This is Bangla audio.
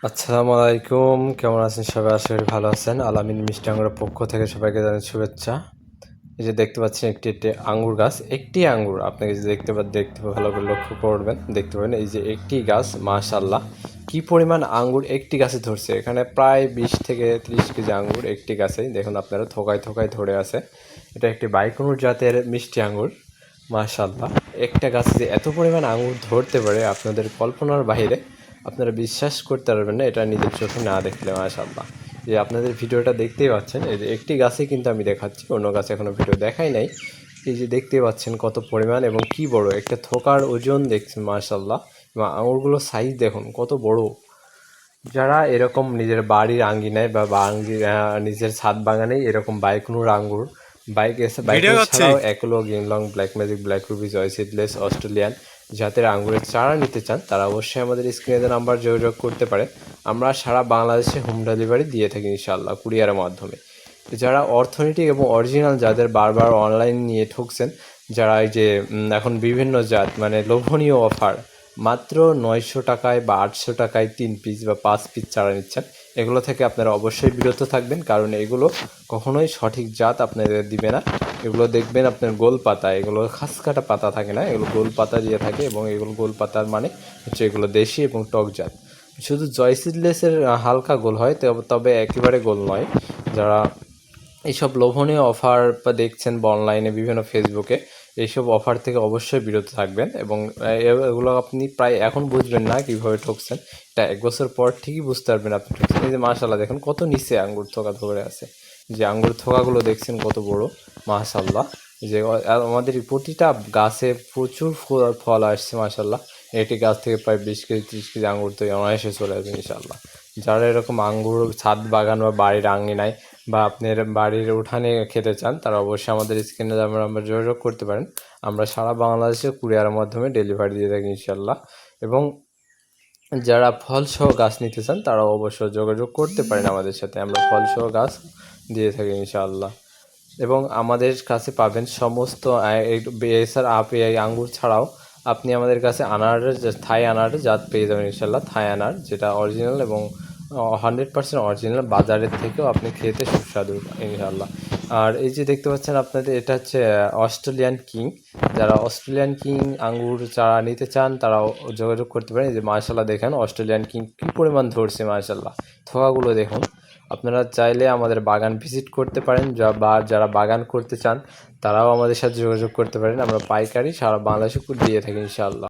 আসসালামু আলাইকুম, কেমন আছেন সবাই? আশা করি ভালো আছেন। আলামিন মিষ্টি আঙ্গুরের পক্ষ থেকে সবাইকে জানাই শুভেচ্ছা। এই যে দেখতে পাচ্ছেন একটি আঙ্গুর গাছ, একটি আঙ্গুর আপনাকে যে দেখতে ভালো করে লক্ষ্য করবেন, দেখতে পাবেন এই যে একটি গাছ, মাশাআল্লাহ কি পরিমাণ আঙ্গুর একটি গাছে ধরছে। এখানে প্রায় 20 থেকে 30 কেজি আঙ্গুর একটি গাছেই দেখুন আপনারা থোকায় থোকায় ধরে আছে। এটা একটি বাইকনুর জাতের মিষ্টি আঙ্গুর। মাশাআল্লাহ একটা গাছে যে এত পরিমাণ আঙ্গুর ধরতে পারে আপনাদের কল্পনার বাইরে। আপনারা বিশ্বাস করতে পারবেন না এটা নিজের চোখে না দেখলে। মাশাআল্লাহ যে আপনাদের ভিডিওটা দেখতেই পাচ্ছেন, এই যে একটি গাছে কিন্তু আমি দেখাচ্ছি, অন্য গাছে এখনও ভিডিও দেখাই নাই। এই যে দেখতেই পাচ্ছেন কত পরিমাণ এবং কি বড় একটা থোকার ওজন দেখছেন। মাশাআল্লাহ এবং আঙুরগুলো সাইজ দেখুন কত বড়। যারা এরকম নিজের বাড়ির আঙ্গিনায় বা নিজের ছাদ বাগানেই এরকম বাইকুনুর আঙ্গুর, বাইকুনুর ছাড়াও একলো, গিংলং, ব্ল্যাক ম্যাজিক, ব্ল্যাক রুবি, জয় সিডলেস, অস্ট্রেলিয়ান জাতের আঙ্গুরের চারা নিতে চান তারা অবশ্যই আমাদের স্ক্রিনে নাম্বার যোগাযোগ করতে পারে। আমরা সারা বাংলাদেশে হোম ডেলিভারি দিয়ে থাকি ইনশাআল্লাহ কুরিয়ারের মাধ্যমে। যারা অর্থনৈতিক এবং অরিজিনাল যাদের বারবার অনলাইন নিয়ে ঠকছেন, যারা এই যে এখন বিভিন্ন জাত মানে লোভনীয় অফার মাত্র 900 টাকায় বা 800 টাকায় 3 পিস বা 5 পিস চারা নিচ্ছেন, এগুলো থেকে আপনারা অবশ্যই বিরত থাকবেন, কারণ এগুলো কখনোই সঠিক জাত আপনাদের দিবে না। এগুলো দেখবেন আপনার গোল পাতা, এগুলো খাস কাটা পাতা থাকে না, এগুলো গোল পাতা দিয়ে থাকে এবং এগুলো গোল পাতার মানে হচ্ছে এগুলো দেশি এবং টক জাত। শুধু জয় সিডলেসের হালকা গোল হয়, তবে একেবারে গোল নয়। যারা এইসব লোভনীয় অফার বা দেখছেন বা অনলাইনে বিভিন্ন ফেসবুকে, এইসব অফার থেকে অবশ্যই বিরত থাকবেন এবং এগুলো আপনি প্রায় এখন বুঝবেন না কীভাবে ঠকছেন, এটা 1 বছর পর ঠিকই বুঝতে পারবেন আপনি ঠকছেন। এই যে মাশাআল্লাহ দেখুন কত নিচে আঙ্গুর থোকা ধরে আছে, যে আঙ্গুর থোকাগুলো দেখছেন কত বড়। মাশাআল্লাহ যে আমাদের প্রতিটা গাছে প্রচুর ফল আসছে মাশাআল্লাহ। একটি গাছ থেকে প্রায় 20 কেজি 30 কেজি আঙ্গুর তো অনায়াসে চলে আসবে ইনশাআল্লাহ। যারা এরকম আঙ্গুর ছাদ বাগান বা বাড়ির আঙিনায় বা আপনার বাড়ির উঠানে খেতে চান তারা অবশ্যই আমাদের স্ক্রিনে আমরা যোগাযোগ করতে পারেন। আমরা সারা বাংলাদেশে কুরিয়ারের মাধ্যমে ডেলিভারি দিয়ে থাকি ইনশাআল্লাহ। এবং যারা ফলসহ গাছ নিতে চান তারাও অবশ্যই যোগাযোগ করতে পারেন আমাদের সাথে, আমরা ফলসহ গাছ দিয়ে থাকি ইনশাআল্লাহ। এবং আমাদের কাছে পাবেন সমস্ত এছাড়া এই আঙ্গুর ছাড়াও আপনি আমাদের কাছে থাই আনারের জাত পেয়ে যাবেন ইনশাল্লাহ। থাই আনার যেটা অরিজিনাল এবং 100% অরিজিনাল, বাজারের থেকেও আপনি খেতে সুস্বাদু ইনশাল্লাহ। আর এই যে দেখতে পাচ্ছেন আপনাদের, এটা হচ্ছে অস্ট্রেলিয়ান কিং। যারা অস্ট্রেলিয়ান কিং আঙ্গুর চারা নিতে চান তারাও যোগাযোগ করতে পারেন। এই যে মাশাল্লাহ দেখেন অস্ট্রেলিয়ান কিং কী পরিমাণ ধরছে মাশাল্লাহ, থোকাগুলো দেখুন। আপনারা চাইলে আমাদের বাগান ভিজিট করতে পারেন, বা যারা বাগান করতে চান তারাও আমাদের সাথে যোগাযোগ করতে পারেন। আমরা পাইকারি সারা বাংলাদেশে দিয়ে থাকি ইনশাআল্লাহ।